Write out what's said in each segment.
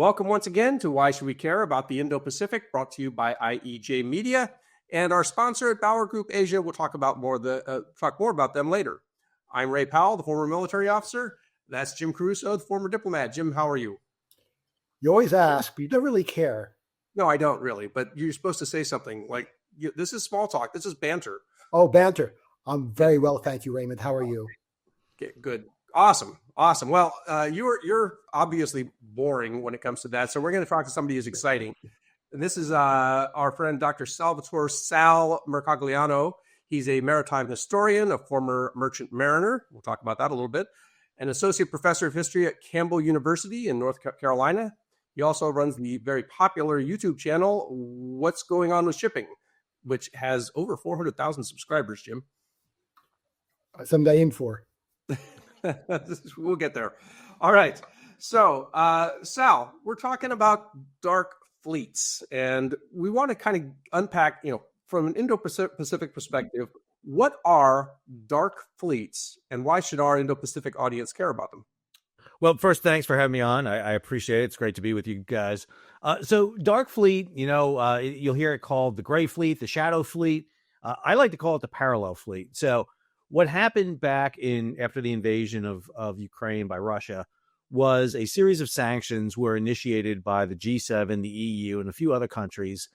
Welcome once again to Why Should We Care About the Indo-Pacific, brought to you by IEJ Media and our sponsor at Bauer Group Asia. We'll talk more about them later. I'm Ray Powell, the former military officer. That's Jim Caruso, the former diplomat. Jim, how are you? You always ask, but you don't really care. No, I don't really, but you're supposed to say something like, this is small talk. This is banter. Oh, banter. I'm very well, thank you, Raymond. How are you? Okay, good. Awesome. Well, you're obviously boring when it comes to that, so we're going to talk to somebody who's exciting. And this is our friend Dr. Sal Mercogliano. He's a maritime historian, a former merchant mariner. We'll talk about that a little bit. An associate professor of history at Campbell University in North Carolina. He also runs the very popular YouTube channel, What's Going On with Shipping, which has over 400,000 subscribers, Jim. Something to aim for. We'll get there. All right. So, Sal, we're talking about dark fleets, and we want to kind of unpack, from an Indo-Pacific perspective, what are dark fleets, and why should our Indo-Pacific audience care about them? Well, first, thanks for having me on. I appreciate it. It's great to be with you guys. So dark fleet, you'll hear it called the gray fleet, the shadow fleet. I like to call it the parallel fleet. So what happened back after the invasion of Ukraine by Russia was a series of sanctions were initiated by the G7, the EU, and a few other countries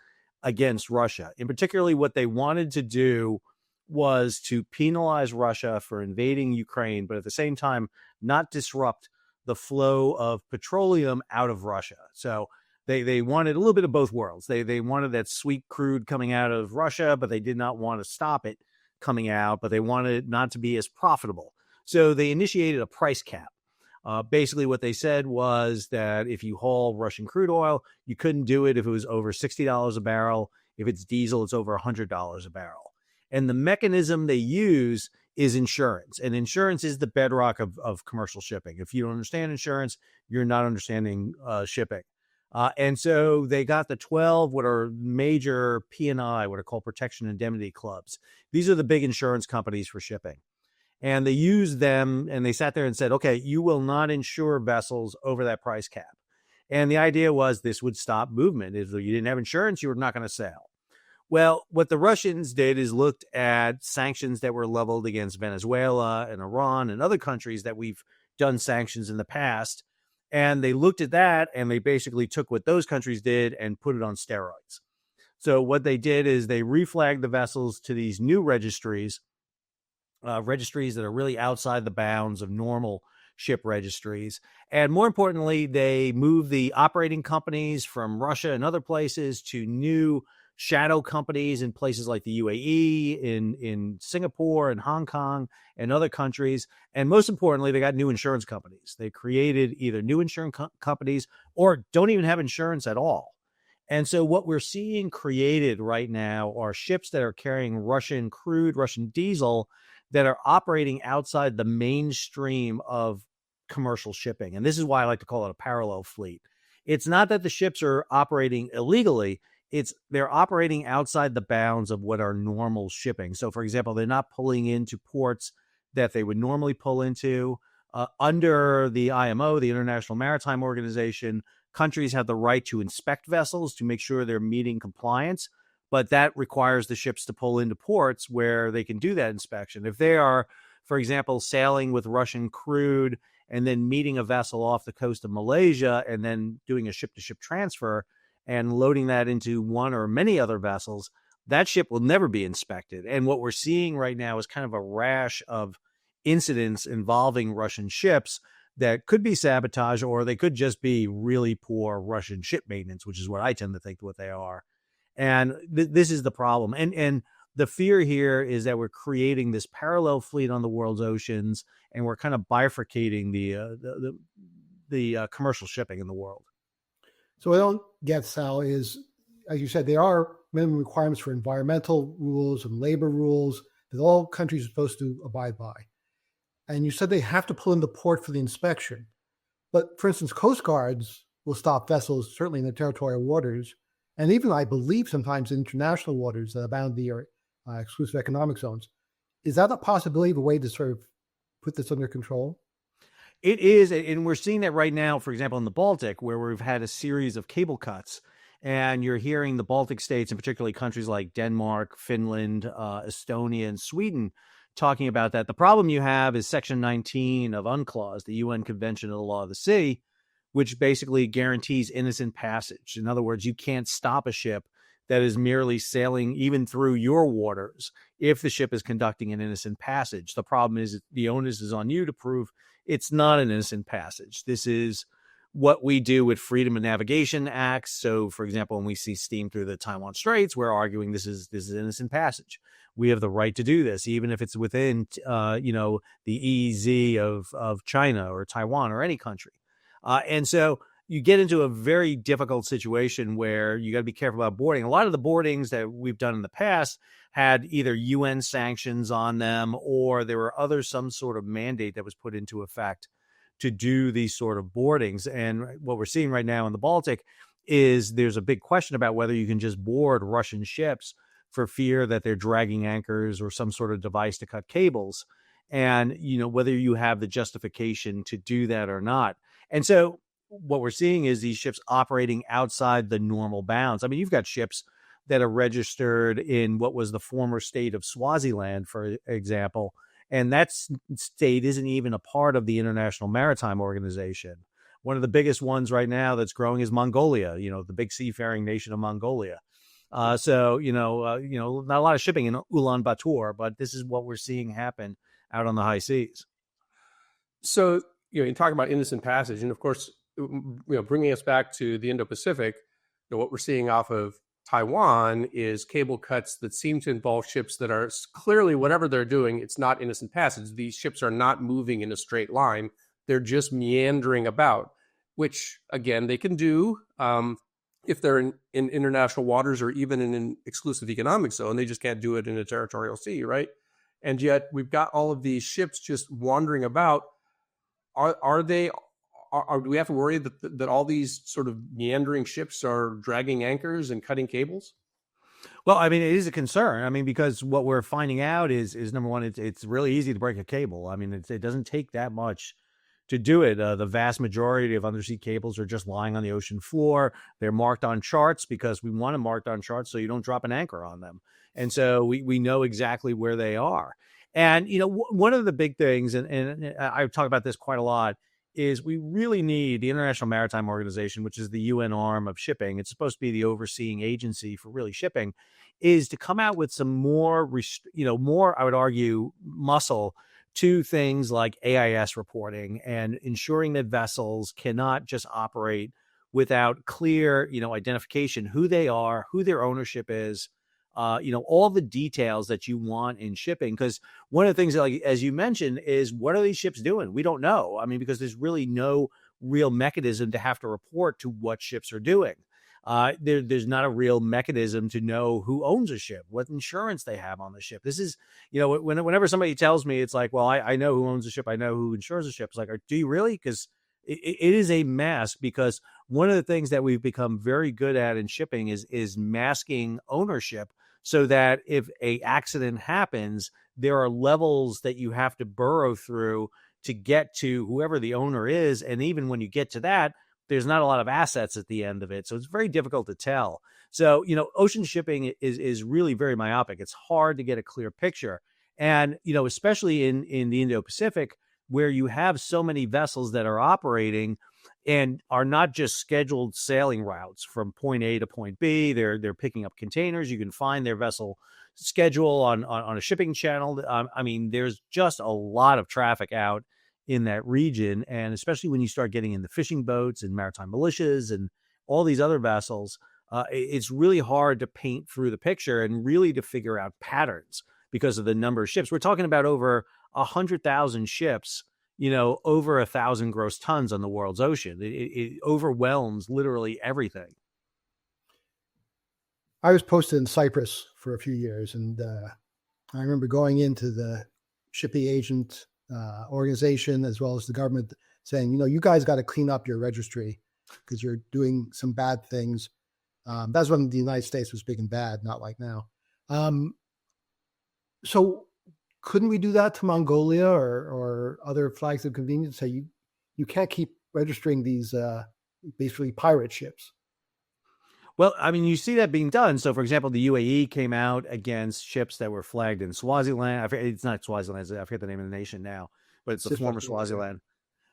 against Russia. And particularly what they wanted to do was to penalize Russia for invading Ukraine, but at the same time, not disrupt the flow of petroleum out of Russia. So they wanted a little bit of both worlds. They wanted that sweet crude coming out of Russia, but they did not want to stop it coming out, but they wanted it not to be as profitable. So they initiated a price cap. Basically what they said was that if you haul Russian crude oil, you couldn't do it if it was over $60 a barrel. If it's diesel, it's over $100 a barrel. And the mechanism they use is insurance. And insurance is the bedrock of commercial shipping. If you don't understand insurance, you're not understanding shipping. And so they got the 12, what are major P&I, what are called protection indemnity clubs. These are the big insurance companies for shipping. And they used them, and they sat there and said, okay, you will not insure vessels over that price cap. And the idea was this would stop movement. If you didn't have insurance, you were not going to sail. Well, what the Russians did is looked at sanctions that were leveled against Venezuela and Iran and other countries that we've done sanctions in the past. And they looked at that and they basically took what those countries did and put it on steroids. So what they did is they reflagged the vessels to these new registries that are really outside the bounds of normal ship registries. And more importantly, they moved the operating companies from Russia and other places to new shadow companies in places like the UAE, in Singapore and Hong Kong and other countries. And most importantly, they got new insurance companies. They created either new insurance companies or don't even have insurance at all. And so what we're seeing created right now are ships that are carrying Russian crude, Russian diesel that are operating outside the mainstream of commercial shipping. And this is why I like to call it a parallel fleet. It's not that the ships are operating illegally. They're operating outside the bounds of what are normal shipping. So, for example, they're not pulling into ports that they would normally pull into. Under the IMO, the International Maritime Organization, countries have the right to inspect vessels to make sure they're meeting compliance, but that requires the ships to pull into ports where they can do that inspection. If they are, for example, sailing with Russian crude and then meeting a vessel off the coast of Malaysia and then doing a ship-to-ship transfer, and loading that into one or many other vessels, that ship will never be inspected. And what we're seeing right now is kind of a rash of incidents involving Russian ships that could be sabotage, or they could just be really poor Russian ship maintenance, which is what I tend to think what they are. And this is the problem. And the fear here is that we're creating this parallel fleet on the world's oceans, and we're kind of bifurcating the commercial shipping in the world. So what I don't get, Sal, is, as you said, there are minimum requirements for environmental rules and labor rules that all countries are supposed to abide by. And you said they have to pull into port for the inspection. But, for instance, Coast Guards will stop vessels, certainly in the territorial waters, and even, I believe, sometimes in international waters that abound the exclusive economic zones. Is that a possibility of a way to sort of put this under control? It is, and we're seeing that right now, for example, in the Baltic, where we've had a series of cable cuts, and you're hearing the Baltic states, and particularly countries like Denmark, Finland, Estonia, and Sweden, talking about that. The problem you have is Section 19 of UNCLOS, the UN Convention of the Law of the Sea, which basically guarantees innocent passage. In other words, you can't stop a ship that is merely sailing even through your waters if the ship is conducting an innocent passage. The problem is the onus is on you to prove it's not an innocent passage. This is what we do with Freedom of Navigation Acts. So, for example, when we see steam through the Taiwan Straits, we're arguing this is innocent passage. We have the right to do this, even if it's within, the EEZ of China or Taiwan or any country. And so you get into a very difficult situation where you got to be careful about boarding. A lot of the boardings that we've done in the past had either UN sanctions on them, or there were some sort of mandate that was put into effect to do these sort of boardings. And what we're seeing right now in the Baltic is there's a big question about whether you can just board Russian ships for fear that they're dragging anchors or some sort of device to cut cables. And, whether you have the justification to do that or not. And so what we're seeing is these ships operating outside the normal bounds. I mean, you've got ships that are registered in what was the former state of Swaziland, for example, and that state isn't even a part of the International Maritime Organization. One of the biggest ones right now that's growing is Mongolia, the big seafaring nation of Mongolia. So, not a lot of shipping in Ulaanbaatar, but this is what we're seeing happen out on the high seas. So, you talk about innocent passage, and of course, bringing us back to the Indo-Pacific, what we're seeing off of Taiwan is cable cuts that seem to involve ships that are clearly, whatever they're doing, it's not innocent passage. These ships are not moving in a straight line. They're just meandering about, which, again, they can do if they're in international waters or even in an exclusive economic zone. They just can't do it in a territorial sea, right? And yet we've got all of these ships just wandering about. Do we have to worry that all these sort of meandering ships are dragging anchors and cutting cables? Well, I mean, it is a concern. I mean, because what we're finding out is number one, it's really easy to break a cable. I mean, it doesn't take that much to do it. The vast majority of undersea cables are just lying on the ocean floor. They're marked on charts because we want them marked on charts so you don't drop an anchor on them. And so we know exactly where they are. And, one of the big things, and I talk about this quite a lot, is we really need the International Maritime Organization, which is the UN arm of shipping. It's supposed to be the overseeing agency for really shipping, is to come out with some more, I would argue, muscle to things like AIS reporting and ensuring that vessels cannot just operate without clear, identification, who they are, who their ownership is, all the details that you want in shipping. Because one of the things, like, as you mentioned, is what are these ships doing? We don't know. I mean, because there's really no real mechanism to have to report to what ships are doing. There's not a real mechanism to know who owns a ship, what insurance they have on the ship. This is, whenever somebody tells me, it's like, well, I know who owns a ship, I know who insures a ship. It's like, do you really? Because it is a mask. Because one of the things that we've become very good at in shipping is masking ownership, so that if a accident happens, there are levels that you have to burrow through to get to whoever the owner is. And even when you get to that, there's not a lot of assets at the end of it. So it's very difficult to tell. So, ocean shipping is really very myopic. It's hard to get a clear picture. And, especially in the Indo-Pacific, where you have so many vessels that are operating and are not just scheduled sailing routes from point A to point B. They're picking up containers. You can find their vessel schedule on a shipping channel. I mean, there's just a lot of traffic out in that region. And especially when you start getting into fishing boats and maritime militias and all these other vessels, it's really hard to paint through the picture and really to figure out patterns because of the number of ships. We're talking about over 100,000 ships, over 1,000 gross tons on the world's ocean. It overwhelms literally everything. I was posted in Cyprus for a few years, and I remember going into the shipping agent organization as well as the government saying, you guys got to clean up your registry because you're doing some bad things. That's when the United States was big and bad, not like now. So couldn't we do that to Mongolia or other flags of convenience? Say, you can't keep registering these basically pirate ships. Well, I mean, you see that being done. So, for example, the UAE came out against ships that were flagged in Swaziland. It's not Swaziland. I forget the name of the nation now, but it's the former Swaziland.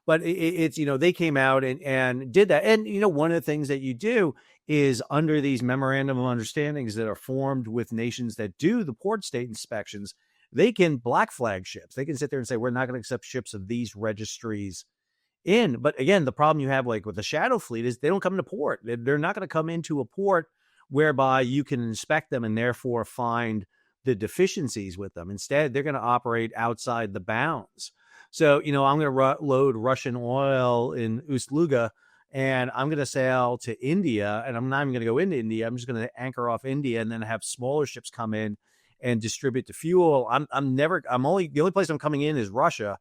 But it's, they came out and did that. And, one of the things that you do is under these memorandum of understandings that are formed with nations that do the port state inspections, they can black flag ships. They can sit there and say, we're not going to accept ships of these registries in. But again, the problem you have like with the shadow fleet is they don't come into port. They're not going to come into a port whereby you can inspect them and therefore find the deficiencies with them. Instead, they're going to operate outside the bounds. So, I'm going to load Russian oil in Ust-Luga and I'm going to sail to India, and I'm not even going to go into India. I'm just going to anchor off India and then have smaller ships come in and distribute the fuel. The only place I'm coming in is Russia.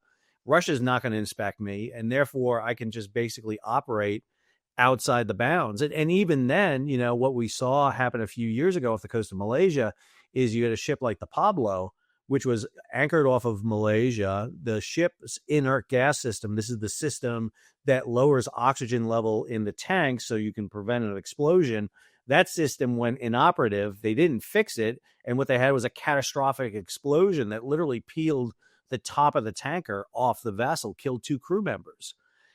Russia's not going to inspect me, and therefore I can just basically operate outside the bounds. And even then, what we saw happen a few years ago off the coast of Malaysia is you had a ship like the Pablo, which was anchored off of Malaysia. The ship's inert gas system, this is the system that lowers oxygen level in the tank so you can prevent an explosion. That system went inoperative. They didn't fix it. And what they had was a catastrophic explosion that literally peeled the top of the tanker off the vessel, killed 2 crew members.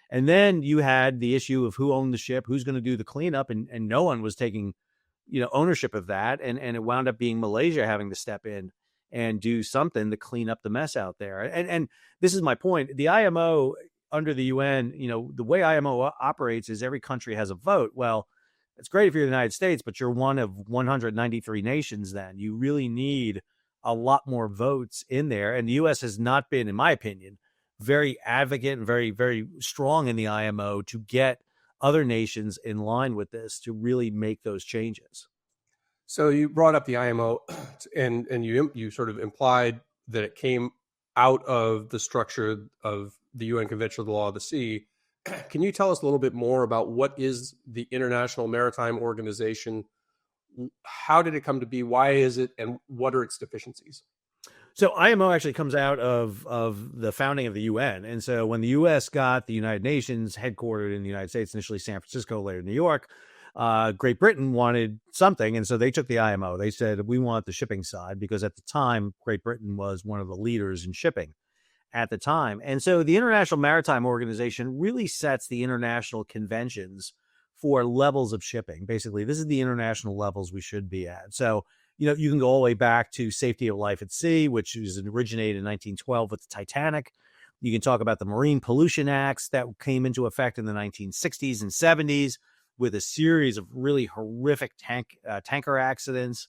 And then you had the issue of who owned the ship, who's going to do the cleanup, and no one was taking, ownership of that. And it wound up being Malaysia having to step in and do something to clean up the mess out there. And this is my point. The IMO under the UN, the way IMO operates is every country has a vote. Well, it's great if you're the United States, but you're one of 193 nations then. You really need a lot more votes in there. And the U.S. has not been, in my opinion, very advocate and very, very strong in the IMO to get other nations in line with this to really make those changes. So you brought up the IMO and you sort of implied that it came out of the structure of the UN Convention on the Law of the Sea. Can you tell us a little bit more about what is the International Maritime Organization? How did it come to be? Why is it? And what are its deficiencies? So IMO actually comes out of the founding of the UN. And so when the U.S. got the United Nations headquartered in the United States, initially San Francisco, later New York, Great Britain wanted something. And so they took the IMO. They said, we want the shipping side, because at the time, Great Britain was one of the leaders in shipping at the time. And so the International Maritime Organization really sets the international conventions for levels of shipping. Basically, this is the international levels we should be at. So, you can go all the way back to safety of life at sea, which was originated in 1912 with the Titanic. You can talk about the Marine Pollution Acts that came into effect in the 1960s and 70s with a series of really horrific tanker accidents.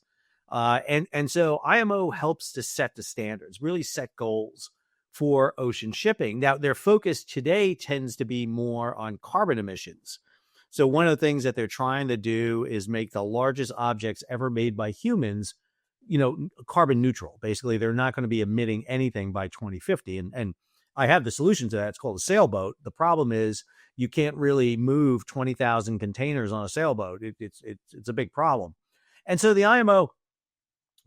And so IMO helps to set the standards, really set goals for ocean shipping. Now, their focus today tends to be more on carbon emissions. So one of the things that they're trying to do is make the largest objects ever made by humans, carbon neutral. Basically, they're not going to be emitting anything by 2050. And I have the solution to that. It's called a sailboat. The problem is you can't really move 20,000 containers on a sailboat. It's a big problem. And so the IMO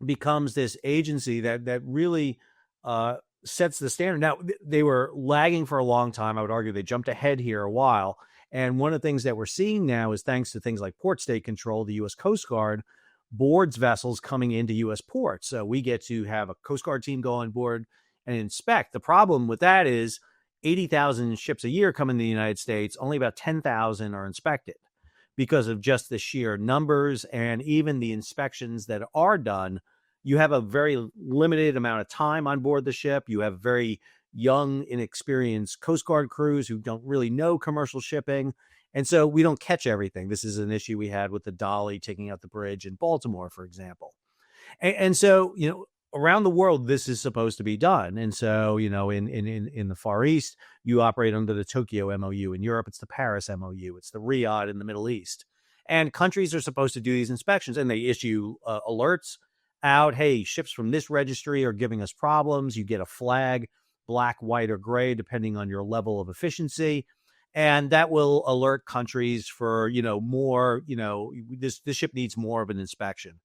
becomes this agency that really sets the standard. Now, they were lagging for a long time. I would argue they jumped ahead here a while. And one of the things that we're seeing now is thanks to things like port state control, the U.S. Coast Guard boards vessels coming into U.S. ports. So we get to have a Coast Guard team go on board and inspect. The problem with that is 80,000 ships a year come into the United States. Only about 10,000 are inspected because of just the sheer numbers. And even the inspections that are done, you have a very limited amount of time on board the ship. You have very young, inexperienced Coast Guard crews who don't really know commercial shipping. And so we don't catch everything. This is an issue we had with the Dolly taking out the bridge in Baltimore, for example. And so, around the world, this is supposed to be done. And so, in the Far East, you operate under the Tokyo MOU. In Europe, it's the Paris MOU. It's the Riyadh in the Middle East. And countries are supposed to do these inspections, and they issue alerts out. Hey, ships from this registry are giving us problems. You get a flag, black, white, or gray, depending on your level of efficiency. And that will alert countries for, more, this ship needs more of an inspection.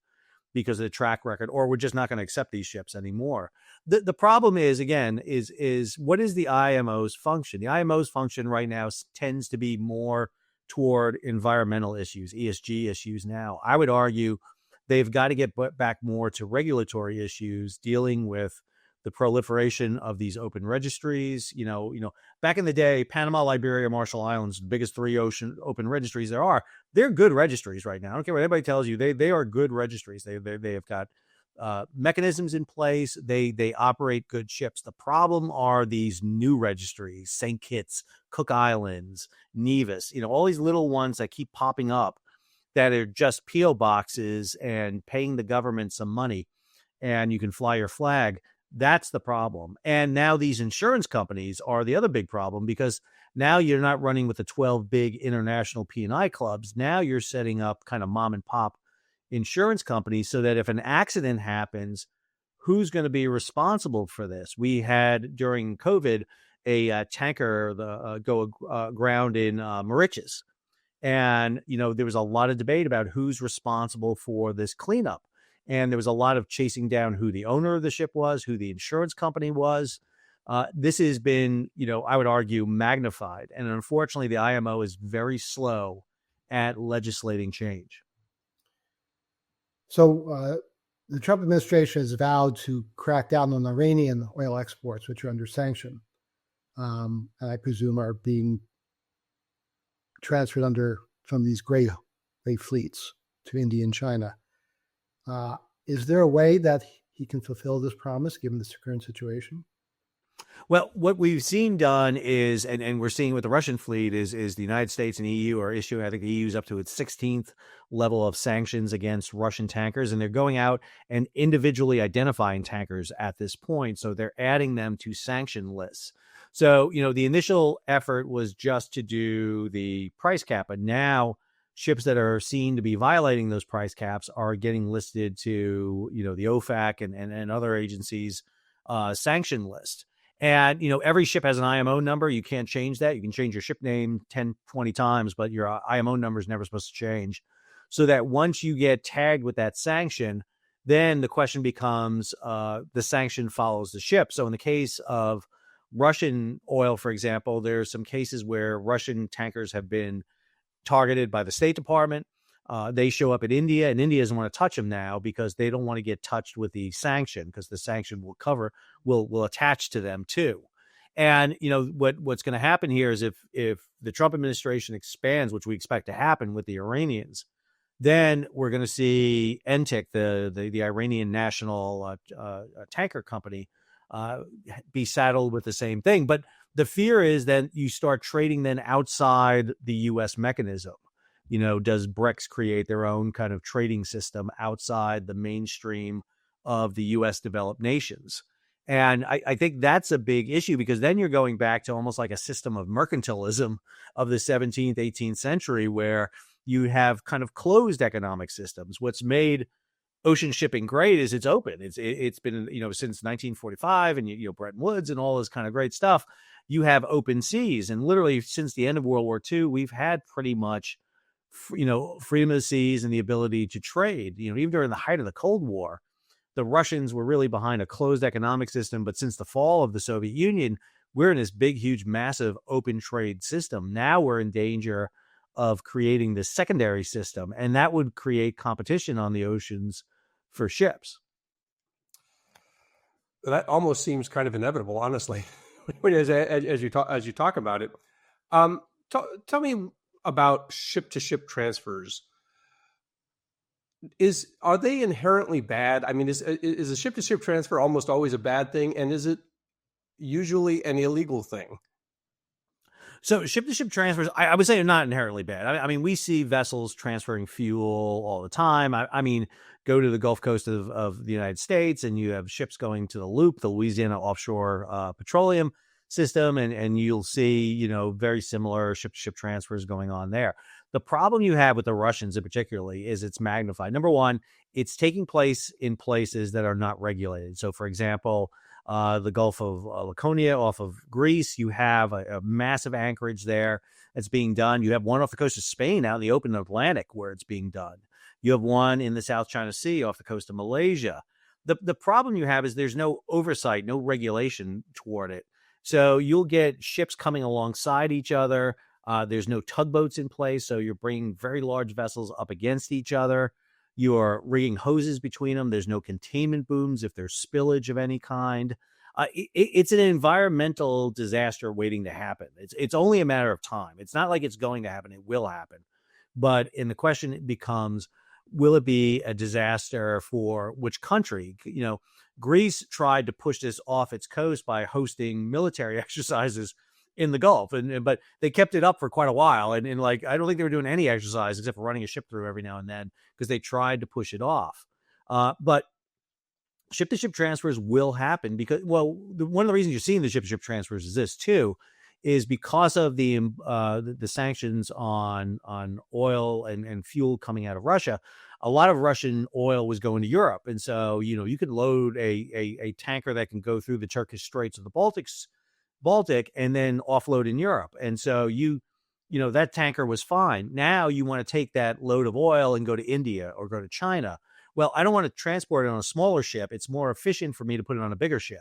because of the track record, or we're just not going to accept these ships anymore. The problem is, again, is what is the IMO's function? The IMO's function right now tends to be more toward environmental issues, ESG issues now. I would argue they've got to get back more to regulatory issues, dealing with the proliferation of these open registries. Back in the day, Panama, Liberia, Marshall Islands, the biggest 3 open registries there are, they're good registries right now. I don't care what anybody tells you. They are good registries. They have got mechanisms in place. They operate good ships. The problem are these new registries, St. Kitts, Cook Islands, Nevis, all these little ones that keep popping up that are just PO boxes and paying the government some money, and you can fly your flag. That's the problem. And now these insurance companies are the other big problem, because now you're not running with the 12 big international P&I clubs. Now you're setting up kind of mom and pop insurance companies, so that if an accident happens, who's going to be responsible for this? We had during COVID a tanker go aground in Mauritius. And, there was a lot of debate about who's responsible for this cleanup. And there was a lot of chasing down who the owner of the ship was, who the insurance company was. This has been, I would argue, magnified. And unfortunately, the IMO is very slow at legislating change. So the Trump administration has vowed to crack down on Iranian oil exports, which are under sanction, and I presume are being transferred under some of these gray fleets to India and China. Is there a way that he can fulfill this promise given this current situation? Well, what we've seen done is, and we're seeing with the Russian fleet is the United States and EU are issuing, I think the EU is up to its 16th level of sanctions against Russian tankers, and they're going out and individually identifying tankers at this point. So they're adding them to sanction lists. So, the initial effort was just to do the price cap, but now ships that are seen to be violating those price caps are getting listed to, the OFAC and other agencies' sanction list. And, every ship has an IMO number. You can't change that. You can change your ship name 10, 20 times, but your IMO number is never supposed to change. So that once you get tagged with that sanction, then the question becomes the sanction follows the ship. So in the case of Russian oil, for example, there's some cases where Russian tankers have been targeted by the State Department. They show up at India, and India doesn't want to touch them now because they don't want to get touched with the sanction, because the sanction will attach to them too. And what's going to happen here is if the Trump administration expands, which we expect to happen with the Iranians, then we're going to see NTIC, the Iranian national tanker company, be saddled with the same thing. But the fear is that you start trading then outside the U.S. mechanism. Does BRICS create their own kind of trading system outside the mainstream of the U.S. developed nations? And I think that's a big issue, because then you're going back to almost like a system of mercantilism of the 17th, 18th century, where you have kind of closed economic systems. What's made ocean shipping great is it's open. It's been, since 1945 and, Bretton Woods and all this kind of great stuff. You have open seas. And literally since the end of World War II, we've had pretty much freedom of the seas and the ability to trade. Even during the height of the Cold War, the Russians were really behind a closed economic system. But since the fall of the Soviet Union, we're in this big, huge, massive open trade system. Now we're in danger of creating this secondary system, and that would create competition on the oceans for ships. That almost seems kind of inevitable, honestly, as you talk about it. Tell me about ship-to-ship transfers. Are they inherently bad? I mean, is a ship-to-ship transfer almost always a bad thing, and is it usually an illegal thing? So ship-to-ship transfers, I would say, are not inherently bad. I mean, we see vessels transferring fuel all the time. I mean, go to the Gulf Coast of the United States, and you have ships going to the Loop, the Louisiana Offshore Petroleum System, and you'll see, very similar ship-to-ship transfers going on there. The problem you have with the Russians in particularly is it's magnified. Number one, it's taking place in places that are not regulated. So, for example, the Gulf of Laconia off of Greece, you have a massive anchorage there that's being done. You have one off the coast of Spain out in the open Atlantic where it's being done. You have one in the South China Sea off the coast of Malaysia. The problem you have is there's no oversight, no regulation toward it. So you'll get ships coming alongside each other. There's no tugboats in place, so you're bringing very large vessels up against each other. You're rigging hoses between them. There's no containment booms if there's spillage of any kind. It's an environmental disaster waiting to happen. It's only a matter of time. It's not like it's going to happen. It will happen. But in the question becomes, will it be a disaster for which country? Greece tried to push this off its coast by hosting military exercises in the Gulf, but they kept it up for quite a while. And I don't think they were doing any exercise except for running a ship through every now and then because they tried to push it off. But ship-to-ship transfers will happen because, one of the reasons you're seeing the ship-to-ship transfers is this too, is because of the sanctions on oil and fuel coming out of Russia. A lot of Russian oil was going to Europe, and so you could load a tanker that can go through the Turkish Straits of the Baltic and then offload in Europe. And so that tanker was fine. Now you want to take that load of oil and go to India or go to China. Well, I don't want to transport it on a smaller ship. It's more efficient for me to put it on a bigger ship.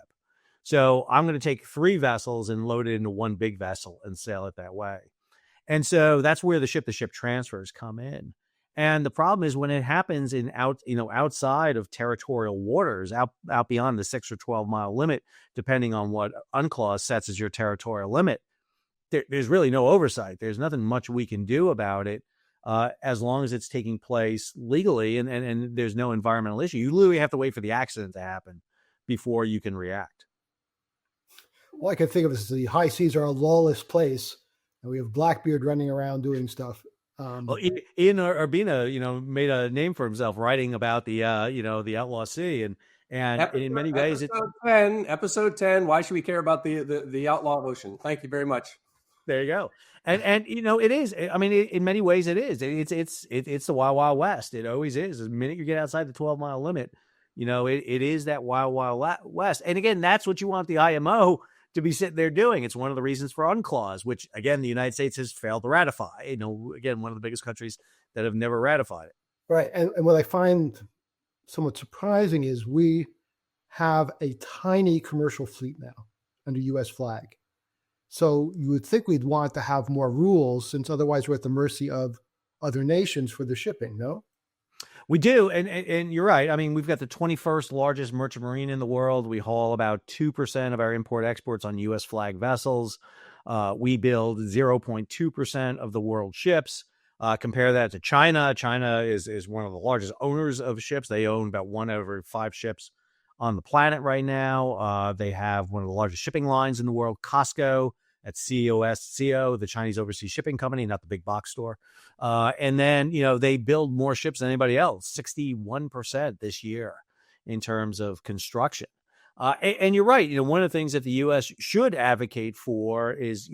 So I'm going to take 3 vessels and load it into one big vessel and sail it that way. And so that's where the ship-to-ship transfers come in. And the problem is when it happens outside of territorial waters, out beyond the 6 or 12 mile limit, depending on what UNCLOS sets as your territorial limit, there's really no oversight. There's nothing much we can do about it as long as it's taking place legally and there's no environmental issue. You literally have to wait for the accident to happen before you can react. All I can think of is the high seas are a lawless place, and we have Blackbeard running around doing stuff. Ian Urbina, made a name for himself writing about the outlaw sea, and in many ways, episode 10. Why should we care about the outlaw ocean? Thank you very much. There you go. And it is. I mean, in many ways, it is. It's the Wild Wild West. It always is. The minute you get outside the 12 mile limit, it is that Wild Wild West. And again, that's what you want the IMO to be sitting there doing. It's one of the reasons for UNCLOS, which again, the United States has failed to ratify. Again, one of the biggest countries that have never ratified it. Right. And what I find somewhat surprising is we have a tiny commercial fleet now under U.S. flag. So you would think we'd want to have more rules, since otherwise we're at the mercy of other nations for the shipping, no? We do, and you're right. I mean, we've got the 21st largest merchant marine in the world. We haul about 2% of our import-exports on U.S. flag vessels. We build 0.2% of the world ships. Compare that to China. China is one of the largest owners of ships. They own about 1 out of every 5 ships on the planet right now. They have one of the largest shipping lines in the world, COSCO. That's COSCO, the Chinese Overseas Shipping Company, not the big box store. And then, they build more ships than anybody else, 61% this year in terms of construction. And you're right. One of the things that the U.S. should advocate for is,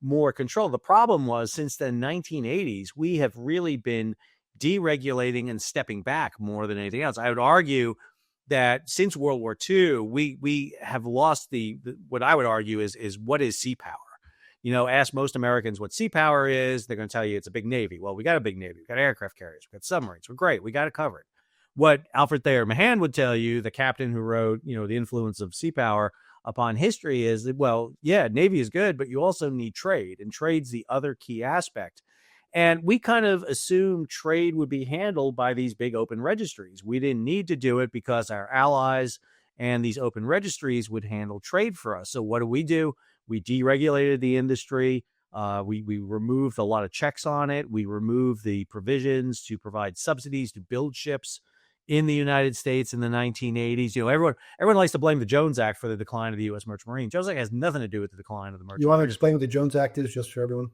more control. The problem was since the 1980s, we have really been deregulating and stepping back more than anything else. I would argue that since World War II, we have lost what I would argue is what is sea power. Ask most Americans what sea power is. They're going to tell you it's a big Navy. Well, we got a big Navy. We got aircraft carriers. We got submarines. We're great. We got it covered. What Alfred Thayer Mahan would tell you, the captain who wrote, The Influence of Sea Power upon history, is that, well, yeah, Navy is good, but you also need trade, and trade's the other key aspect. And we kind of assumed trade would be handled by these big open registries. We didn't need to do it because our allies and these open registries would handle trade for us. So what do? We deregulated the industry. We removed a lot of checks on it. We removed the provisions to provide subsidies to build ships in the United States in the 1980s. Everyone likes to blame the Jones Act for the decline of the U.S. Merchant Marine. Jones Act has nothing to do with the decline of the Merchant Marine. You want to explain what the Jones Act is, just for everyone?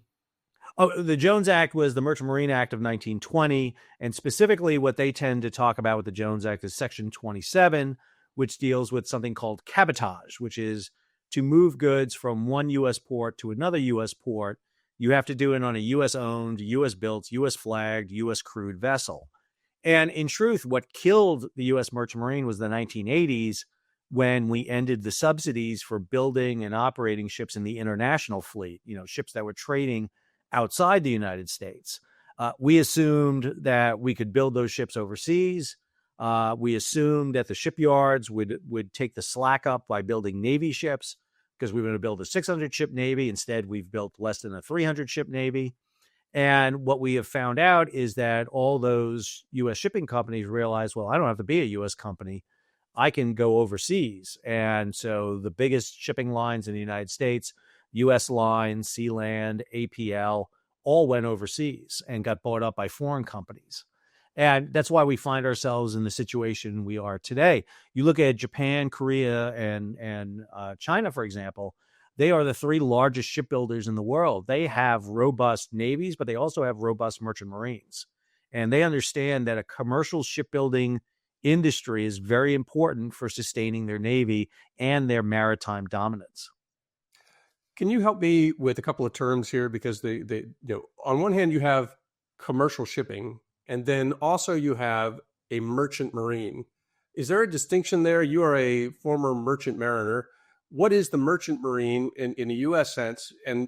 Oh, the Jones Act was the Merchant Marine Act of 1920, and specifically what they tend to talk about with the Jones Act is Section 27, which deals with something called cabotage, which is to move goods from one U.S. port to another U.S. port. You have to do it on a U.S.-owned, U.S.-built, U.S.-flagged, U.S.-crewed vessel. And in truth, what killed the U.S. Merchant Marine was the 1980s, when we ended the subsidies for building and operating ships in the international fleet, ships that were trading outside the United States. We assumed that we could build those ships overseas. We assumed that the shipyards would take the slack up by building Navy ships because we were going to build a 600 ship Navy. Instead, we've built less than a 300 ship Navy. And what we have found out is that all those U.S. shipping companies realize, well, I don't have to be a U.S. company. I can go overseas. And so the biggest shipping lines in the United States, U.S. Lines, Sealand, APL, all went overseas and got bought up by foreign companies. And that's why we find ourselves in the situation we are today. You look at Japan, Korea, and China, for example. They are the three largest shipbuilders in the world. They have robust navies, but they also have robust merchant marines. And they understand that a commercial shipbuilding industry is very important for sustaining their navy and their maritime dominance. Can you help me with a couple of terms here? Because on one hand, you have commercial shipping, and then also you have a merchant marine. Is there a distinction there? You are a former merchant mariner. What is the merchant marine in a U.S. sense, and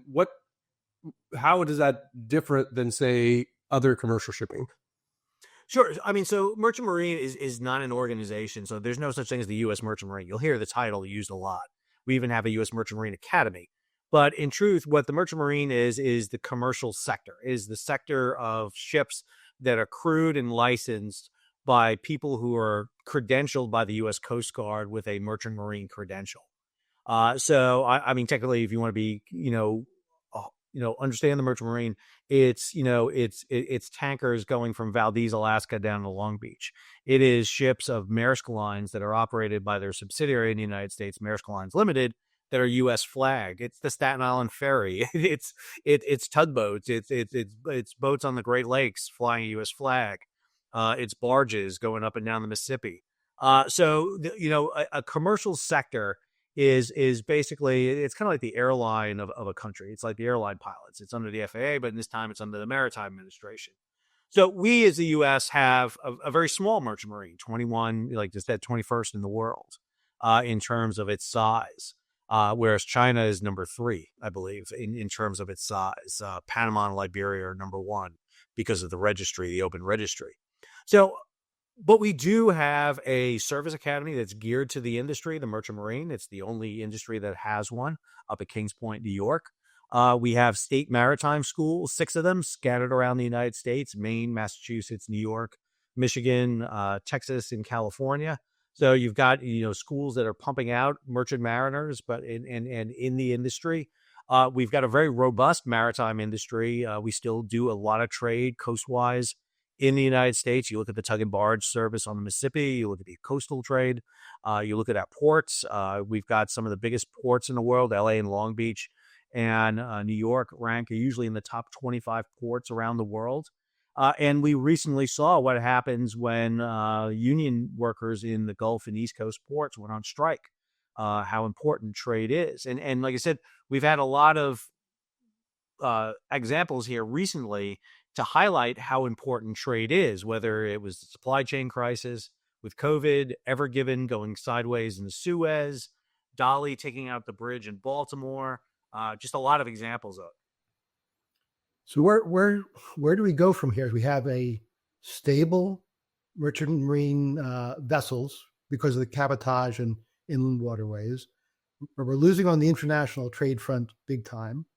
how does that differ than, say, other commercial shipping? Sure. I mean, so merchant marine is not an organization, so there's no such thing as the U.S. merchant marine. You'll hear the title used a lot. We even have a U.S. merchant marine academy. But in truth, what the merchant marine is the commercial sector, is the sector of ships that are crewed and licensed by people who are credentialed by the U.S. Coast Guard with a merchant marine credential. So I mean, technically, if you want to be, understand the merchant marine, it's tankers going from Valdez, Alaska down to Long Beach. It is ships of Maersk Lines that are operated by their subsidiary in the United States, Maersk Lines Limited, that are U.S. flag. It's the Staten Island Ferry. It's tugboats. It's boats on the Great Lakes flying a U.S. flag. It's barges going up and down the Mississippi. So a commercial sector is basically, it's kind of like the airline of a country. It's like the airline pilots. It's under the FAA, but in this time it's under the Maritime Administration. So we as the U.S. have a very small merchant marine, 21, like just that 21st in the world in terms of its size. Whereas China is number 3, I believe, in terms of its size. Panama and Liberia are number 1 because of the registry, the open registry. So, but we do have a service academy that's geared to the industry, the merchant marine. It's the only industry that has one up at Kings Point, New York. We have state maritime schools, 6 of them scattered around the United States, Maine, Massachusetts, New York, Michigan, Texas, and California. So you've got, schools that are pumping out merchant mariners, but in the industry, we've got a very robust maritime industry. We still do a lot of trade coastwise in the United States. You look at the tug and barge service on the Mississippi, you look at the coastal trade, you look at our ports. We've got some of the biggest ports in the world, LA and Long Beach and New York rank are usually in the top 25 ports around the world. And we recently saw what happens when union workers in the Gulf and East Coast ports went on strike, how important trade is. And like I said, we've had a lot of examples here recently to highlight how important trade is, whether it was the supply chain crisis with COVID, Ever Given going sideways in the Suez, Dolly taking out the bridge in Baltimore, just a lot of examples of it. So where do we go from here? We have a stable merchant marine vessels because of the cabotage and inland waterways. We're losing on the international trade front big time.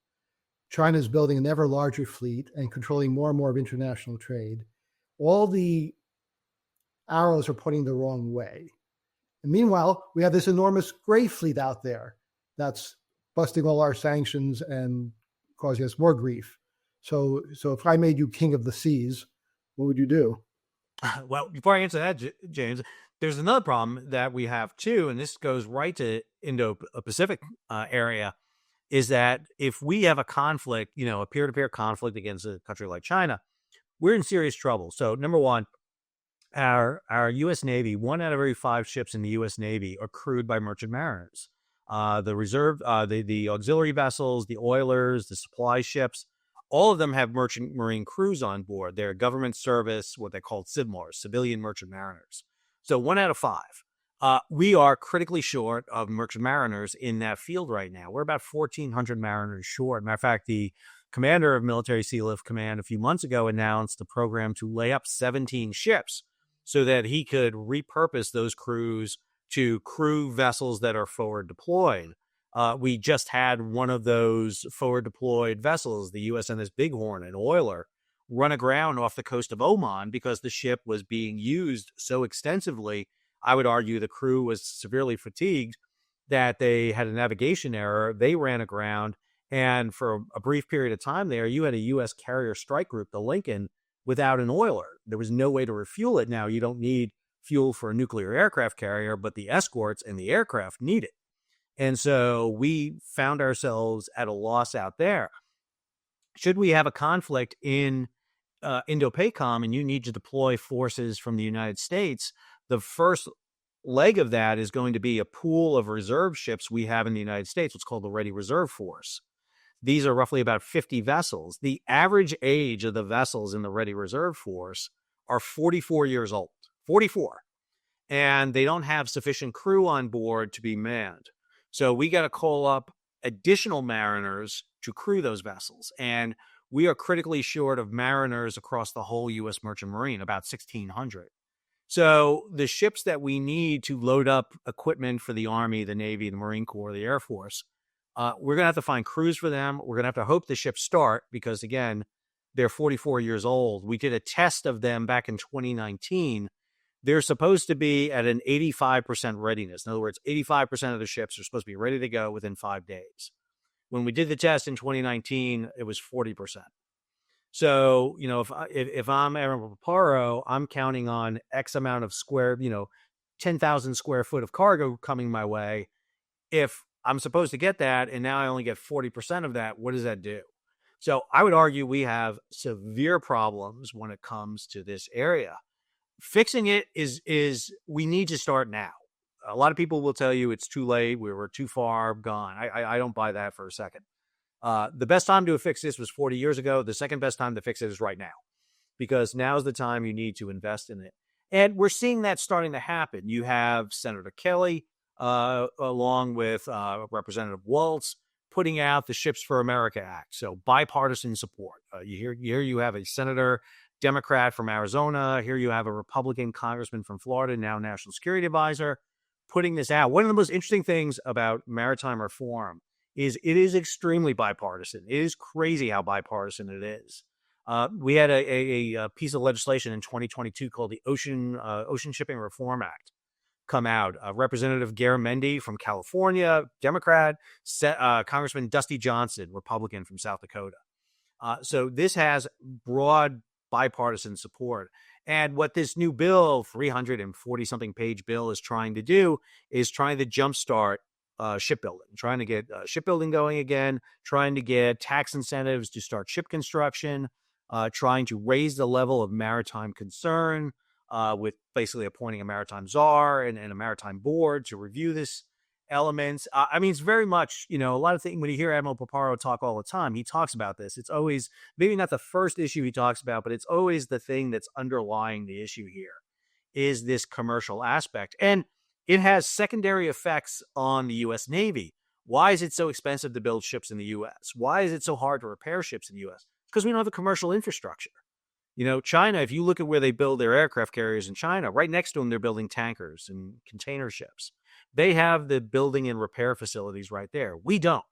China is building an ever larger fleet and controlling more and more of international trade. All the arrows are pointing the wrong way. And meanwhile, we have this enormous gray fleet out there that's busting all our sanctions and causing us more grief. So if I made you king of the seas, what would you do? Well, before I answer that, James, there's another problem that we have too, and this goes right to Indo-Pacific area, is that if we have a conflict, a peer-to-peer conflict against a country like China, we're in serious trouble. So number one, our U.S. Navy, 1 out of every 5 ships in the U.S. Navy are crewed by merchant mariners. The reserve, the auxiliary vessels, the oilers, the supply ships, all of them have merchant marine crews on board. They're government service, what they call CIVMARs, civilian merchant mariners. So 1 out of 5. We are critically short of merchant mariners in that field right now. We're about 1,400 mariners short. Matter of fact, the commander of Military Sealift Command a few months ago announced a program to lay up 17 ships so that he could repurpose those crews to crew vessels that are forward deployed. We just had one of those forward deployed vessels, the USNS Bighorn, an oiler, run aground off the coast of Oman because the ship was being used so extensively. I would argue the crew was severely fatigued that they had a navigation error. They ran aground. And for a brief period of time there, you had a U.S. carrier strike group, the Lincoln, without an oiler. There was no way to refuel it. Now, you don't need fuel for a nuclear aircraft carrier, but the escorts and the aircraft need it. And so we found ourselves at a loss out there. Should we have a conflict in Indo-PACOM and you need to deploy forces from the United States, the first leg of that is going to be a pool of reserve ships we have in the United States, what's called the Ready Reserve Force. These are roughly about 50 vessels. The average age of the vessels in the Ready Reserve Force are 44 years old, 44. And they don't have sufficient crew on board to be manned. So we got to call up additional mariners to crew those vessels. And we are critically short of mariners across the whole U.S. Merchant Marine, about 1,600. So the ships that we need to load up equipment for the Army, the Navy, the Marine Corps, the Air Force, we're going to have to find crews for them. We're going to have to hope the ships start because, again, they're 44 years old. We did a test of them back in 2019. They're supposed to be at an 85% readiness. In other words, 85% of the ships are supposed to be ready to go within 5 days. When we did the test in 2019, it was 40%. So, if I'm Admiral Paparo, I'm counting on X amount of 10,000 square foot of cargo coming my way. If I'm supposed to get that, and now I only get 40% of that, what does that do? So I would argue we have severe problems when it comes to this area. Fixing it is we need to start now. A lot of people will tell you it's too late. We were too far gone. I don't buy that for a second. The best time to fix this was 40 years ago. The second best time to fix it is right now, because now's the time you need to invest in it. And we're seeing that starting to happen. You have Senator Kelly, along with Representative Waltz, putting out the Ships for America Act. So bipartisan support. Here you have a senator, Democrat from Arizona. Here you have a Republican congressman from Florida, now National Security Advisor, putting this out. One of the most interesting things about maritime reform is it is extremely bipartisan. It is crazy how bipartisan it is. We had a piece of legislation in 2022 called the Ocean Shipping Reform Act come out. Representative Garamendi from California, Democrat, Congressman Dusty Johnson, Republican from South Dakota. So this has broad bipartisan support. And what this new bill, 340-something page bill, is trying to do is trying to jumpstart shipbuilding, trying to get shipbuilding going again, trying to get tax incentives to start ship construction, trying to raise the level of maritime concern with basically appointing a maritime czar and a maritime board to review this elements. I mean, it's very much, a lot of things when you hear Admiral Paparo talk all the time, he talks about this. It's always maybe not the first issue he talks about, but it's always the thing that's underlying the issue here is this commercial aspect. And it has secondary effects on the U.S. Navy. Why is it so expensive to build ships in the U.S.? Why is it so hard to repair ships in the U.S.? Because we don't have a commercial infrastructure. China, if you look at where they build their aircraft carriers in China, right next to them, they're building tankers and container ships. They have the building and repair facilities right there. We don't.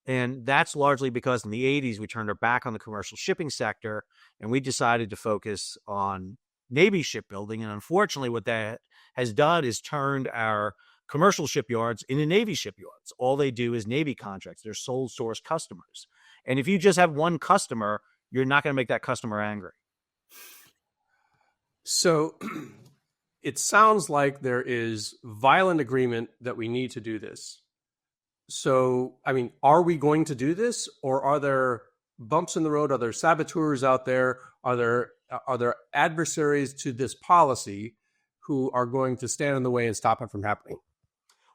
And that's largely because in the 80s, we turned our back on the commercial shipping sector and we decided to focus on Navy shipbuilding. And unfortunately, what that has done is turned our commercial shipyards into Navy shipyards. All they do is Navy contracts. They're sole source customers. And if you just have one customer, you're not going to make that customer angry. So it sounds like there is violent agreement that we need to do this. So, I mean, are we going to do this, or are there bumps in the road? Are there saboteurs out there? Are there adversaries to this policy who are going to stand in the way and stop it from happening?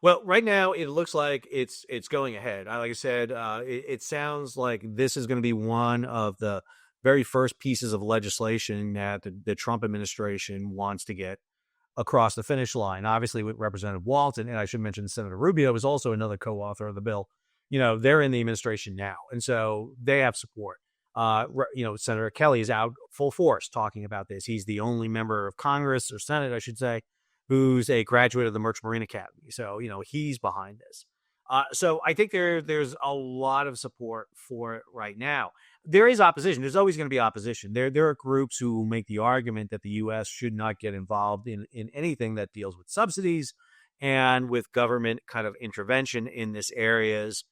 Well, right now it looks like it's going ahead. Like I said, it sounds like this is going to be one of the very first pieces of legislation that the Trump administration wants to get across the finish line. Obviously, with Representative Waltz, and I should mention Senator Rubio is also another co-author of the bill. They're in the administration now, and so they have support. Senator Kelly is out full force talking about this. He's the only member of Congress or Senate, I should say, who's a graduate of the Merchant Marine Academy. So, he's behind this. So I think there's a lot of support for it right now. There is opposition. There's always going to be opposition. There are groups who make the argument that the U.S. should not get involved in anything that deals with subsidies and with government kind of intervention in this areas.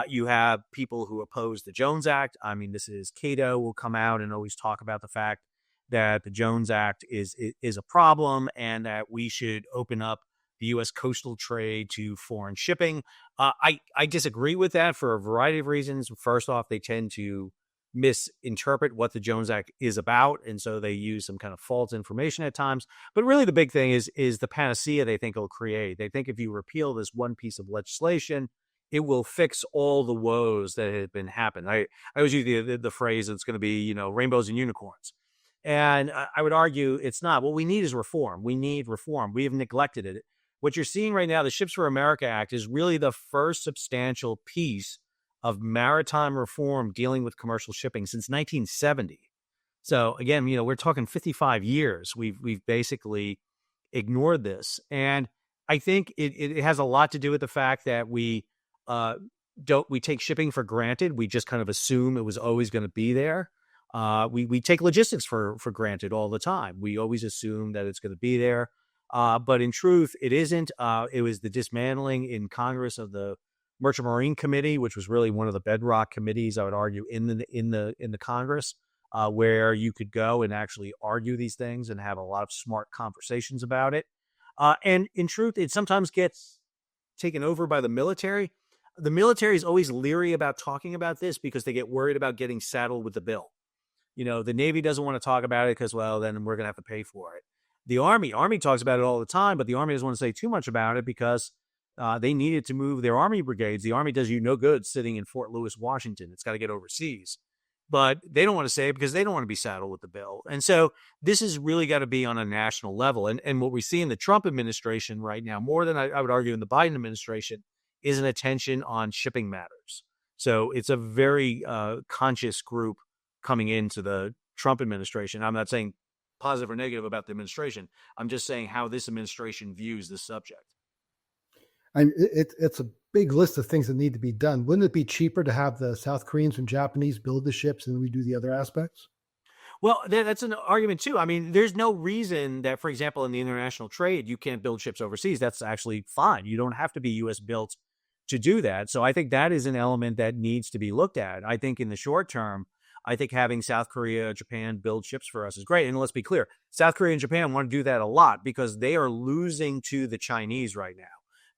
You have people who oppose the Jones Act. I mean, this is Cato will come out and always talk about the fact that the Jones Act is a problem and that we should open up the U.S. coastal trade to foreign shipping. I disagree with that for a variety of reasons. First off, they tend to misinterpret what the Jones Act is about, and so they use some kind of false information at times. But really the big thing is the panacea they think it'll create. They think if you repeal this one piece of legislation, it will fix all the woes that have been happening. I always use the phrase it's going to be, rainbows and unicorns. And I would argue it's not. What we need is reform. We need reform. We have neglected it. What you're seeing right now, the Ships for America Act, is really the first substantial piece of maritime reform dealing with commercial shipping since 1970. So again, we're talking 55 years. We've basically ignored this. And I think it has a lot to do with the fact that we take shipping for granted. We just kind of assume it was always going to be there. We take logistics for granted all the time. We always assume that it's going to be there. But in truth, it isn't. It was the dismantling in Congress of the Merchant Marine Committee, which was really one of the bedrock committees, I would argue, in the Congress, where you could go and actually argue these things and have a lot of smart conversations about it. And in truth, it sometimes gets taken over by the military. The military is always leery about talking about this because they get worried about getting saddled with the bill. The Navy doesn't want to talk about it because, well, then we're going to have to pay for it. The Army talks about it all the time, but the Army doesn't want to say too much about it because they needed to move their Army brigades. The Army does you no good sitting in Fort Lewis, Washington. It's got to get overseas. But they don't want to say it because they don't want to be saddled with the bill. And so this has really got to be on a national level. And what we see in the Trump administration right now, more than I would argue in the Biden administration, is an attention on shipping matters. So it's a very conscious group coming into the Trump administration. I'm not saying positive or negative about the administration. I'm just saying how this administration views this subject. It's a big list of things that need to be done. Wouldn't it be cheaper to have the South Koreans and Japanese build the ships and we do the other aspects? Well, that's an argument too. I mean, there's no reason that, for example, in the international trade, you can't build ships overseas. That's actually fine. You don't have to be U.S. built to do that. So I think that is an element that needs to be looked at. I think in the short term, I think having South Korea, Japan build ships for us is great. And let's be clear, South Korea and Japan want to do that a lot because they are losing to the Chinese right now.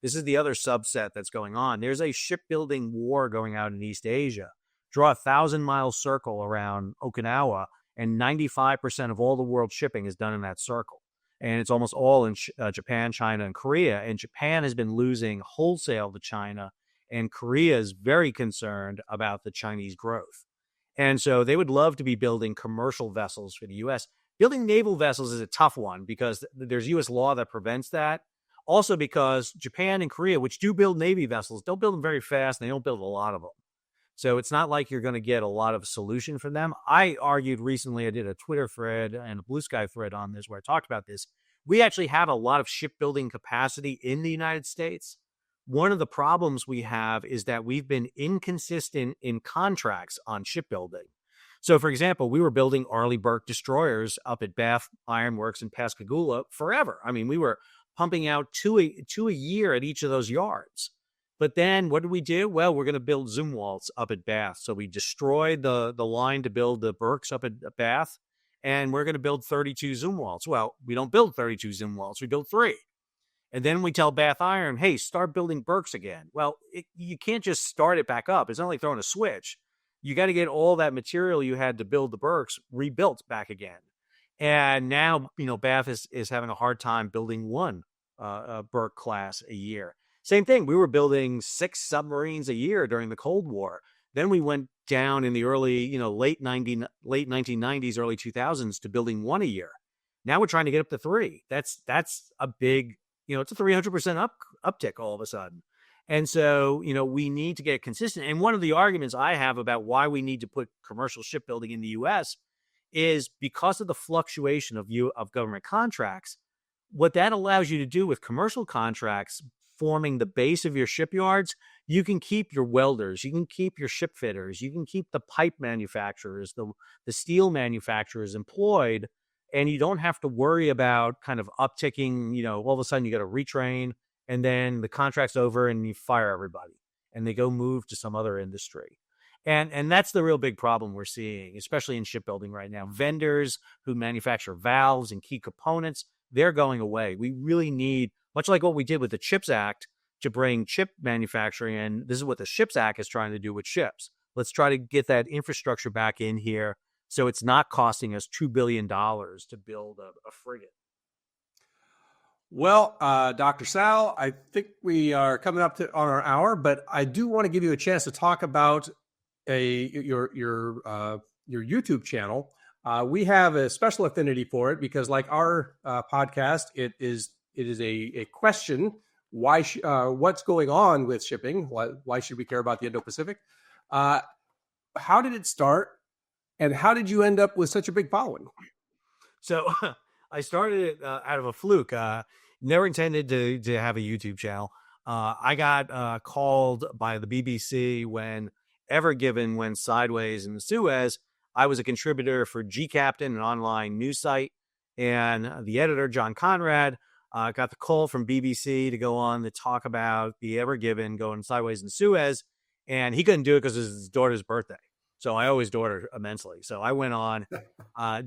This is the other subset that's going on. There's a shipbuilding war going on in East Asia. Draw a 1,000-mile circle around Okinawa, and 95% of all the world shipping is done in that circle. And it's almost all in Japan, China, and Korea. And Japan has been losing wholesale to China, and Korea is very concerned about the Chinese growth. And so they would love to be building commercial vessels for the U.S. Building naval vessels is a tough one because there's U.S. law that prevents that. Also because Japan and Korea, which do build Navy vessels, don't build them very fast, and they don't build a lot of them. So it's not like you're going to get a lot of solution from them. I argued recently, I did a Twitter thread and a Blue Sky thread on this where I talked about this. We actually have a lot of shipbuilding capacity in the United States. One of the problems we have is that we've been inconsistent in contracts on shipbuilding. So, for example, we were building Arleigh Burke destroyers up at Bath Iron Works in Pascagoula forever. I mean, we were pumping out two a year at each of those yards. But then what did we do? Well, we're going to build zoom walls up at Bath. So we destroyed the line to build the Burkes up at Bath, and we're going to build 32 zoom walls. Well, we don't build 32 zoom walls. We build 3. And then we tell Bath Iron, hey, start building Burkes again. Well, you can't just start it back up. It's not like throwing a switch. You got to get all that material you had to build the Burkes rebuilt back again. And now, Bath is having a hard time building one Burke class a year. Same thing. We were building 6 submarines a year during the Cold War. Then we went down in the early, late 1990s, early 2000s to building 1 a year. Now we're trying to get up to 3. That's a big, it's a 300% uptick all of a sudden. And so, we need to get consistent. And one of the arguments I have about why we need to put commercial shipbuilding in the U.S. is because of the fluctuation of government contracts. What that allows you to do with commercial contracts forming the base of your shipyards, you can keep your welders, you can keep your ship fitters, you can keep the pipe manufacturers, the steel manufacturers employed, and you don't have to worry about kind of upticking, all of a sudden you got to retrain, and then the contract's over and you fire everybody and they go move to some other industry. And that's the real big problem we're seeing, especially in shipbuilding right now. Vendors who manufacture valves and key components, they're going away. We really need, much like what we did with the CHIPS Act, to bring chip manufacturing in. This is what the CHIPS Act is trying to do with ships. Let's try to get that infrastructure back in here so it's not costing us $2 billion to build a frigate. Well, Dr. Sal, I think we are coming up on our hour, but I do want to give you a chance to talk about your YouTube channel. We have a special affinity for it because, like our podcast, it is a question: what's going on with shipping? Why should we care about the Indo-Pacific? How did it start, and how did you end up with such a big following? So I started it out of a fluke. Never intended to have a YouTube channel. I got called by the BBC when Ever Given went sideways in the Suez. I was a contributor for G Captain, an online news site, and the editor, John Conrad, got the call from BBC to go on to talk about the Ever Given going sideways in Suez, and he couldn't do it because it was his daughter's birthday. So I owe his daughter immensely. So I went on,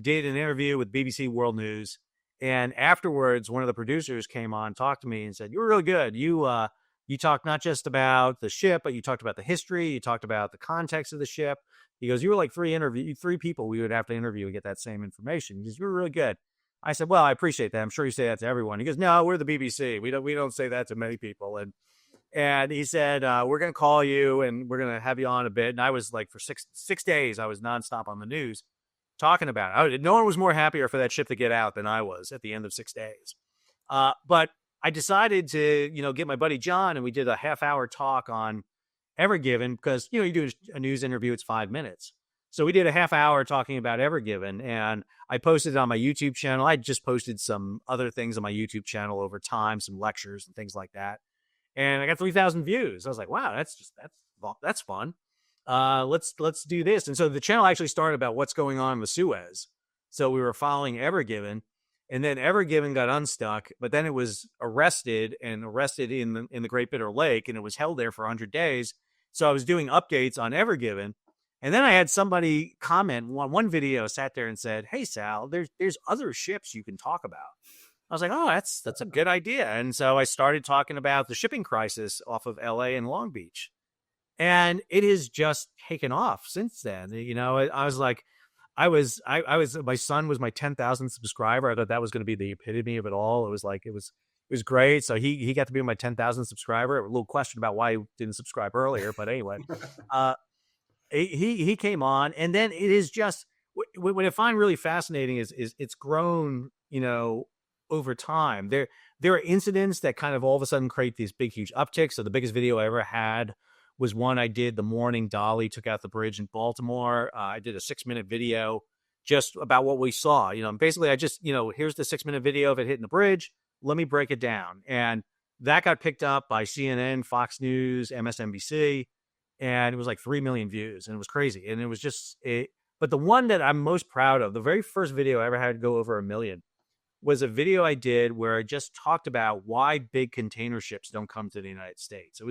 did an interview with BBC World News, and afterwards, one of the producers came on, talked to me, and said, "You were really good. You talked not just about the ship, but you talked about the history. You talked about the context of the ship." He goes, "You were like three people we would have to interview to get that same information." He goes, "You were really good." I said, "Well, I appreciate that. I'm sure you say that to everyone." He goes, "No, we're the BBC. We don't say that to many people." And he said, "We're going to call you and we're going to have you on a bit." And I was like, for six days, I was nonstop on the news talking about it. No one was more happier for that ship to get out than I was at the end of 6 days. But I decided to, get my buddy John, and we did a half-hour talk on Ever Given because, you do a news interview, it's 5 minutes. So we did a half hour talking about Ever Given, and I posted it on my YouTube channel. I just posted some other things on my YouTube channel over time, some lectures and things like that. And I got 3,000 views. I was like, wow, that's fun. Let's do this. And so the channel actually started about what's going on with Suez. So we were following Ever Given, and then Ever Given got unstuck, but then it was arrested in the Great Bitter Lake, and it was held there for 100 days. So I was doing updates on Ever Given, and then I had somebody comment on one video, sat there and said, "Hey Sal, there's other ships you can talk about." I was like, "Oh, that's a good idea." And so I started talking about the shipping crisis off of LA and Long Beach. And it has just taken off since then. I was like, my son was my 10,000th subscriber. I thought that was going to be the epitome of it all. It was great. So he got to be my 10,000th subscriber. A little question about why he didn't subscribe earlier, but anyway, he came on, and then it is just what I find really fascinating is it's grown, over time. There are incidents that kind of all of a sudden create these big, huge upticks. So the biggest video I ever had was one I did the morning Dolly took out the bridge in Baltimore. I did a 6-minute video just about what we saw. Basically I just, here's the 6-minute video of it hitting the bridge. Let me break it down. And that got picked up by CNN, Fox News, MSNBC, and it was like 3 million views, and it was crazy. And it was just but the one that I'm most proud of, the very first video I ever had go over 1 million, was a video I did where I just talked about why big container ships don't come to the United States.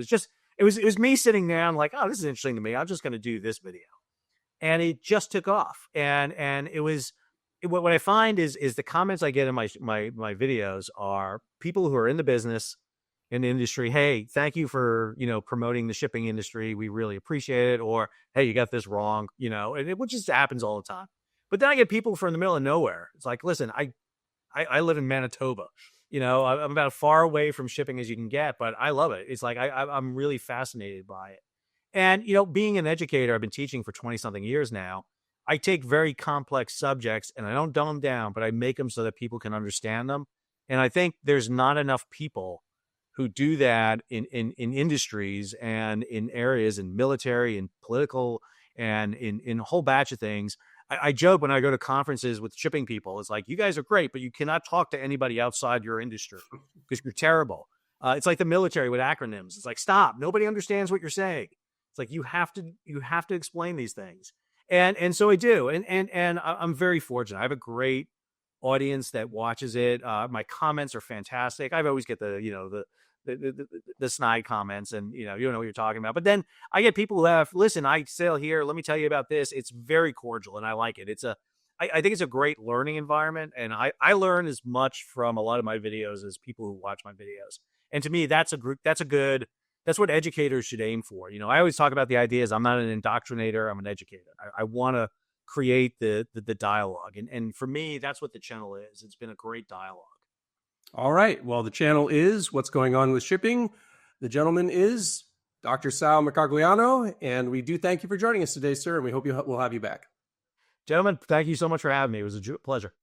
It was me sitting down like, oh, this is interesting to me. I'm just going to do this video. And it just took off. And it was, what I find is the comments I get in my videos are people who are in the business, in the industry. "Hey, thank you for, promoting the shipping industry. We really appreciate it." Or, "Hey, you got this wrong," and which just happens all the time. But then I get people from the middle of nowhere. It's like, listen, I live in Manitoba. I'm about as far away from shipping as you can get, but I love it. It's like, I'm really fascinated by it. And, being an educator, I've been teaching for 20 something years now. I take very complex subjects and I don't dumb them down, but I make them so that people can understand them. And I think there's not enough people who do that in industries and in areas in military and political and in a whole batch of things. I joke when I go to conferences with shipping people, it's like, you guys are great, but you cannot talk to anybody outside your industry because you're terrible. It's like the military with acronyms. It's like, stop. Nobody understands what you're saying. It's like, you have to explain these things. And so I do. And I'm very fortunate. I have a great audience that watches it. My comments are fantastic. I always get the snide comments, and you don't know what you're talking about. But then I get people who have, listen, I sail here, let me tell you about this. It's very cordial and I like it. I think it's a great learning environment, and I learn as much from a lot of my videos as people who watch my videos. And to me, that's what educators should aim for. I always talk about the ideas. I'm not an indoctrinator, I'm an educator. I want to create the dialogue. And for me, that's what the channel is. It's been a great dialogue. All right. Well, the channel is What's Going On with Shipping. The gentleman is Dr. Sal Mercogliano, and we do thank you for joining us today, sir, and we hope we'll have you back. Gentlemen, thank you so much for having me. It was a pleasure.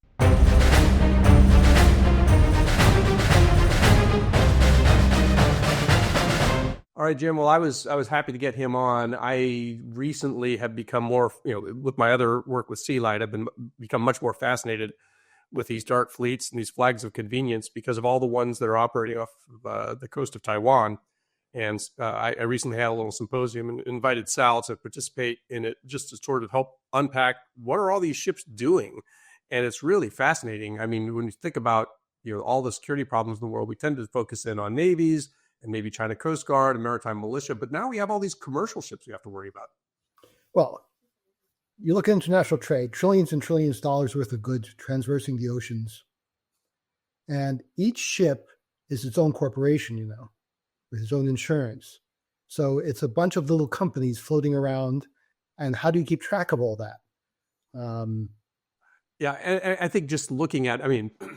All right, Jim. Well, I was happy to get him on. I recently have become more, with my other work with Sea Light, I've become much more fascinated with these dark fleets and these flags of convenience because of all the ones that are operating off of the coast of Taiwan. And I recently had a little symposium and invited Sal to participate in it, just to sort of help unpack what are all these ships doing. And it's really fascinating. I mean, when you think about all the security problems in the world, we tend to focus in on navies and maybe China Coast Guard and maritime militia, but now we have all these commercial ships we have to worry about. Well, you look at international trade, trillions and trillions of dollars worth of goods traversing the oceans. And each ship is its own corporation, with its own insurance. So it's a bunch of little companies floating around. And how do you keep track of all that? Yeah, and I think just looking at,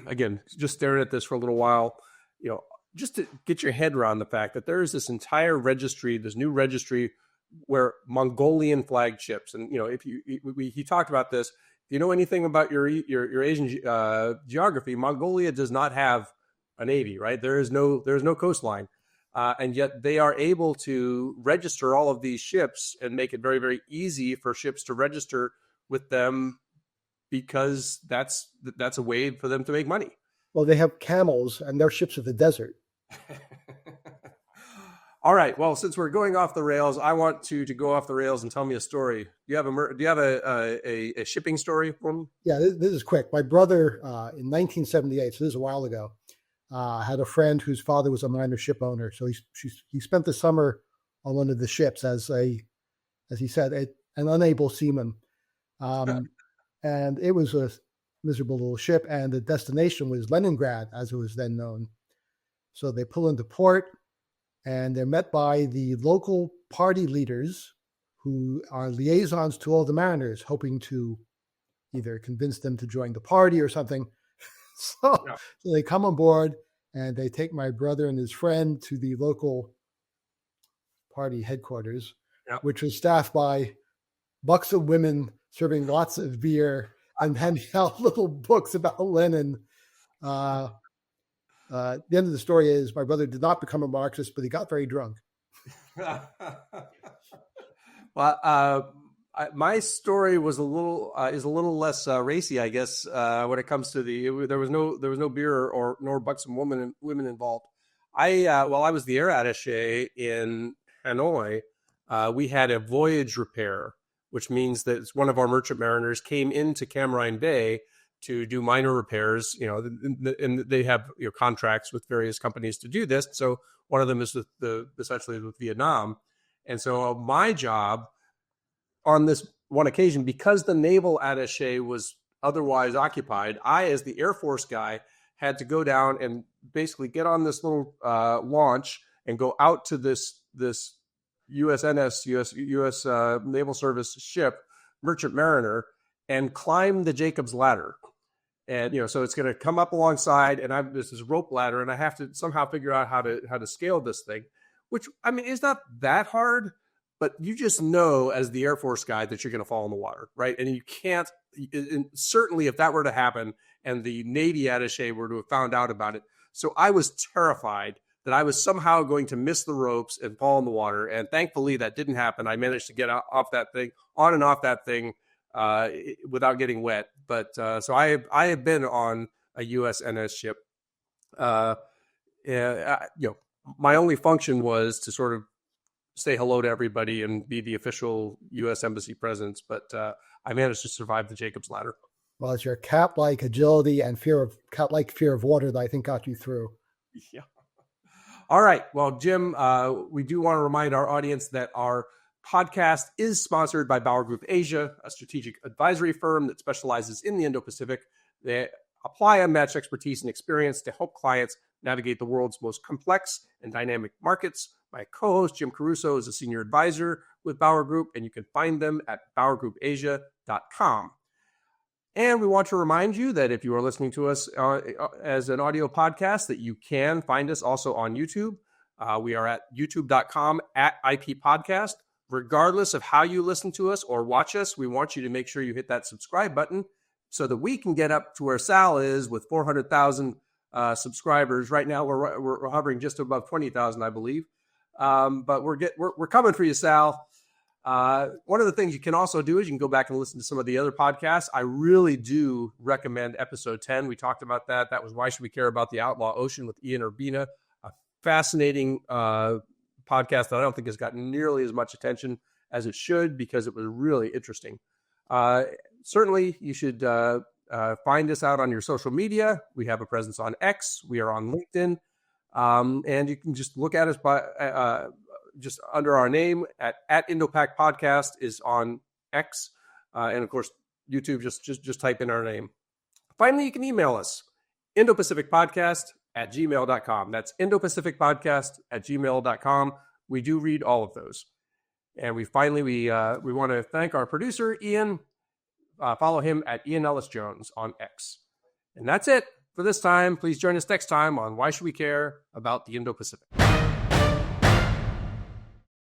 again, just staring at this for a little while, just to get your head around the fact that there is this entire registry, this new registry where Mongolian flagged ships, and if he talked about this. If you know anything about your Asian geography, Mongolia does not have a navy, right? There is no coastline, and yet they are able to register all of these ships and make it very, very easy for ships to register with them because that's a way for them to make money. Well, they have camels, and their ships are the desert. All right. Well, since we're going off the rails, I want to go off the rails and tell me a story. Do you have a shipping story for me? Yeah, this is quick. My brother, in 1978, so this is a while ago, had a friend whose father was a minor ship owner. So he spent the summer on one of the ships as he said, an unable seaman. And it was a miserable little ship, and the destination was Leningrad, as it was then known. So they pull into port, and they're met by the local party leaders who are liaisons to all the mariners, hoping to either convince them to join the party or something. So they come on board, and they take my brother and his friend to the local party headquarters, which was staffed by buxom women serving lots of beer and handing out little books about Lenin. The end of the story is my brother did not become a Marxist, but he got very drunk. Well, my story was is a little less racy, I guess, when it comes to there was no beer nor buxom women involved. While I was the air attaché in Hanoi, we had a voyage repair, which means that one of our merchant mariners came into Cam Ranh Bay to do minor repairs, and they have contracts with various companies to do this. So one of them is essentially with Vietnam. And so my job on this one occasion, because the naval attaché was otherwise occupied, I, as the Air Force guy, had to go down and basically get on this little launch and go out to this USNS, U.S. Naval Service ship, Merchant Mariner, and climb the Jacob's Ladder. And, so it's going to come up alongside, and there's this rope ladder, and I have to somehow figure out how to scale this thing, which, is not that hard, but you just know as the Air Force guy that you're going to fall in the water, right? And you can't, and certainly if that were to happen and the Navy attaché were to have found out about it. So I was terrified that I was somehow going to miss the ropes and fall in the water. And thankfully that didn't happen. I managed to get off that thing, on and off that thing, without getting wet. But so I have been on a USNS ship. My only function was to sort of say hello to everybody and be the official U.S. Embassy presence. But I managed to survive the Jacob's Ladder. Well, it's your cat-like agility and cat-like fear of water that I think got you through. Yeah. All right. Well, Jim, we do want to remind our audience that our podcast is sponsored by Bauer Group Asia, a strategic advisory firm that specializes in the Indo-Pacific. They apply unmatched expertise and experience to help clients navigate the world's most complex and dynamic markets. My co-host, Jim Caruso, is a senior advisor with Bauer Group, and you can find them at BauerGroupAsia.com. And we want to remind you that if you are listening to us as an audio podcast, that you can find us also on YouTube. We are at youtube.com at IP Podcast. Regardless of how you listen to us or watch us, we want you to make sure you hit that subscribe button so that we can get up to where Sal is with 400,000 subscribers. Right now, we're hovering just above 20,000, I believe. But we're coming for you, Sal. One of the things you can also do is you can go back and listen to some of the other podcasts. I really do recommend episode 10. We talked about that. That was Why Should We Care About the Outlaw Ocean with Ian Urbina, a fascinating podcast that I don't think has gotten nearly as much attention as it should because it was really interesting. Certainly, you should find us out on your social media. We have a presence on X. We are on LinkedIn. And you can just look at us by just under our name at Indo-Pac Podcast is on X. And of course, YouTube, just type in our name. Finally, you can email us, Indo-Pacific Podcast@gmail.com. That's Indo-Pacific Podcast@gmail.com. We do read all of those. And we want to thank our producer, Ian. Follow him at Ian Ellis Jones on X. And that's it for this time. Please join us next time on Why Should We Care About the Indo-Pacific.